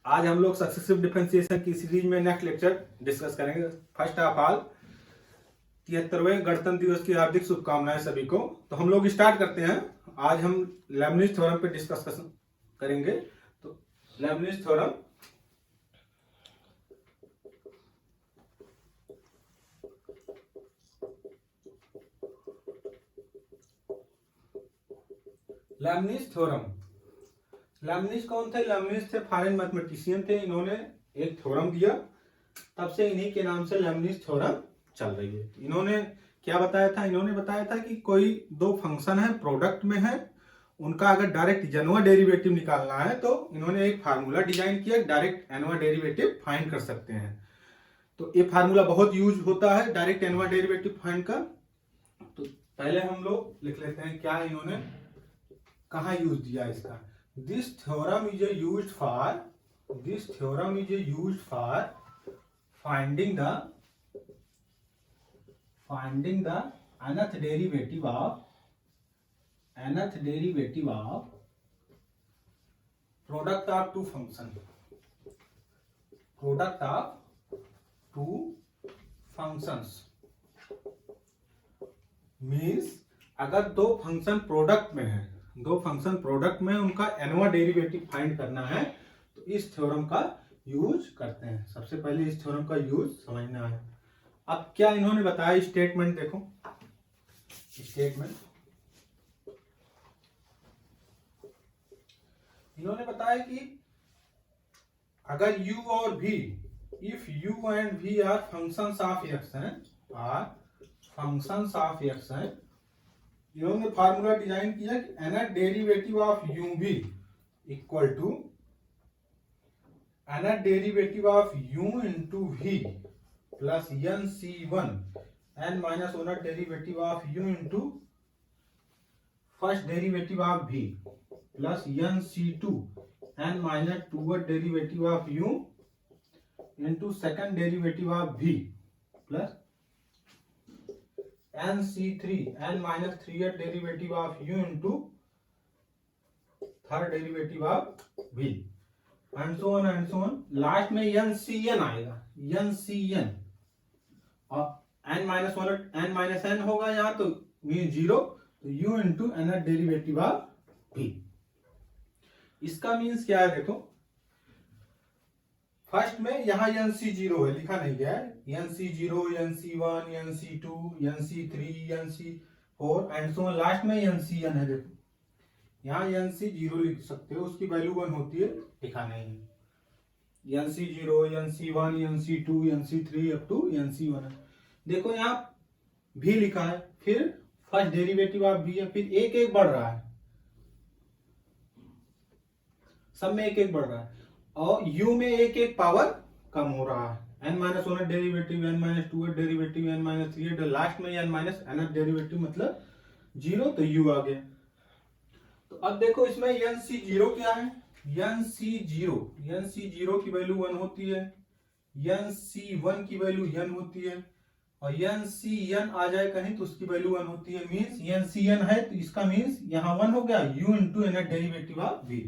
आज हम लोग सक्सेसिव डिफरेंशिएशन की सीरीज में नेक्स्ट लेक्चर डिस्कस करेंगे। फर्स्ट ऑफ ऑल 73वें गणतंत्र दिवस की हार्दिक शुभकामनाएं सभी को। तो हम लोग स्टार्ट करते हैं। आज हम लेबनिज थ्योरम पे डिस्कस करेंगे। तो लेबनिज थ्योरम लेबनिज कौन थे? लेबनिज थे फॉरेन मैथमेटिशियन थे। इन्होंने एक थ्योरम दिया, तब से इन्हीं के नाम से लेबनिज थ्योरम चल रही है। इन्होंने क्या बताया था? इन्होंने बताया था कि कोई दो फंक्शन है, प्रोडक्ट में है, उनका अगर डायरेक्ट एनवा डेरिवेटिव निकालना है तो इन्होंने एक फार्मूला डिजाइन किया, डायरेक्ट एनवा डेरिवेटिव फाइंड कर सकते हैं। तो ये फार्मूला बहुत यूज होता है डायरेक्ट एनवा डेरिवेटिव फाइंड का। तो पहले हम लोग लिख लेते हैं क्या इन्होंने कहाँ यूज दिया इसका। This theorem is used for finding the nth derivative of product of two functions means अगर दो फंक्शन प्रोडक्ट में उनका एनवा डेरिवेटिव फाइंड करना है तो इस थ्योरम का यूज करते हैं। सबसे पहले इस थ्योरम का यूज समझना है। अब क्या इन्होंने बताया, स्टेटमेंट देखो। स्टेटमेंट इन्होंने बताया कि अगर u और v, if u and v are functions of x हैं, इन्होंने फार्मूला डिजाइन किया कि nth derivative of u v equal to nth derivative of u into v plus nc1 n minus ओनथ derivative of u into first derivative of v plus nc2 n minus toward derivative of u into second derivative of v plus nc3 n minus थ्रीयड derivative of u into third derivative of v and so on. Last में ncn आएगा, ncn और n minus one n minus n होगा यहाँ तो mean zero, तो u into n derivative of v। इसका means क्या है देखो। फर्स्ट में यहाँ nc0 है, लिखा नहीं गया है। nc0 nc1 nc2 nc3 nc4 and so on. Last में ncn है देखो। यहाँ nc0 लिख सकते हो, उसकी वैल्यू 1 होती है, लिखा नहीं है। nc0 nc1 nc2 nc3 up to nc1 देखो। यहाँ भी लिखा है, फिर फर्स्ट डेरिवेटिव ऑफ v है, फिर एक एक बढ़ रहा है, सब में एक एक बढ़ रहा है और u में एक एक पावर कम हो रहा है। n minus one derivative, n minus two derivative, n minus three, last में n माइनस n डेरिवेटिव मतलब जीरो, तो u आ गया। तो अब देखो इसमें nc0 क्या है। nc0 की वैल्यू 1 होती है, nc1 की वैल्यू n होती है और ncn आ जाए कहीं तो उसकी वैल्यू 1 होती है। मींस ncn है तो इसका मींस यहाँ 1 हो गया, u into n derivative of v।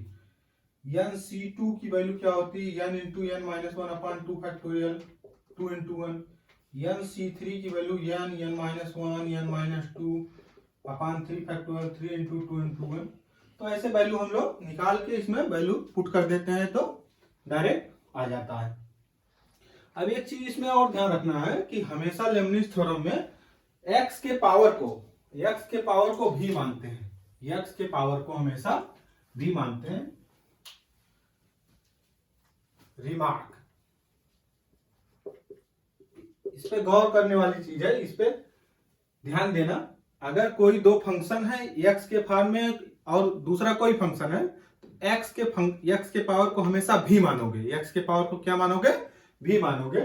nc2 की वैल्यू क्या होती है, n into n minus one upon 2 factorial 2 into 1। nc3 की value n minus one n minus 2 upon 3 factorial 3 into 2 into 1। तो ऐसे वैल्यू हम लोग निकाल के इसमें वैल्यू पुट कर देते हैं तो डायरेक्ट आ जाता है। अब एक चीज इसमें और ध्यान रखना है कि हमेशा लेबनिज थ्योरम में x के पावर को भी मानते हैं, x के पावर को हमेशा भी मानते हैं। रिमार्क, इस पे गौर करने वाली चीज है, इस पे ध्यान देना। अगर कोई दो फंक्शन है x के फॉर्म में और दूसरा कोई फंक्शन है तो x के पावर को हमेशा भी मानोगे, x के पावर को क्या मानोगे, भी मानोगे।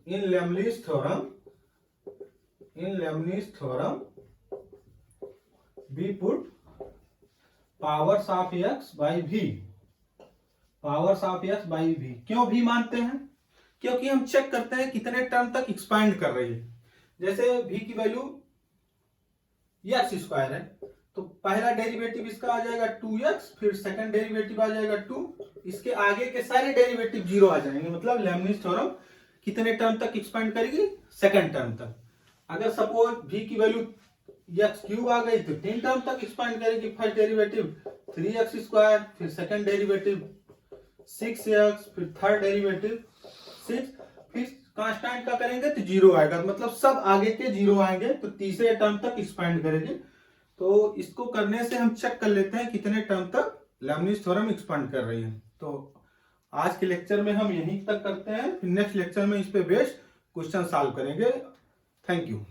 In Leibniz theorem we put powers of x by v। क्यों भी मानते हैं? क्योंकि हम चेक करते हैं कितने टर्म तक एक्सपांड कर रही है। जैसे v की वैल्यू x स्क्वायर है तो पहला डेरिवेटिव इसका आ जाएगा 2x, फिर सेकंड डेरिवेटिव आ जाएगा 2, इसके आगे के सारे डेरिवेटिव 0 आ जाएंगे, मतलब लेबनिज थ्योरम कितने टर्म तक एक्सपेंड करेगी, सेकंड टर्म तक। अगर सपोज v की वैल्यू x क्यूब आ गई तो 3 टर्म तक एक्सपेंड करेगी, फर्स्ट डेरिवेटिव 3x², फिर सेकंड डेरिवेटिव 6x, फिर थर्ड डेरिवेटिव 6, फिर कांस्टेंट का करेंगे तो 0 आएगा, मतलब सब आगे के 0 आएंगे, तो तीसरे टर्म तक एक्सपेंड करेगी। तो इसको करने से हम चेक कर लेते हैं कितने टर्म तक लेबनिज थ्योरम एक्सपेंड कर रही है। तो आज के लेक्चर में हम यहीं तक करते हैं, फिर नेक्स्ट लेक्चर में इस पे बेस्ड क्वेश्चन सॉल्व करेंगे। Thank you.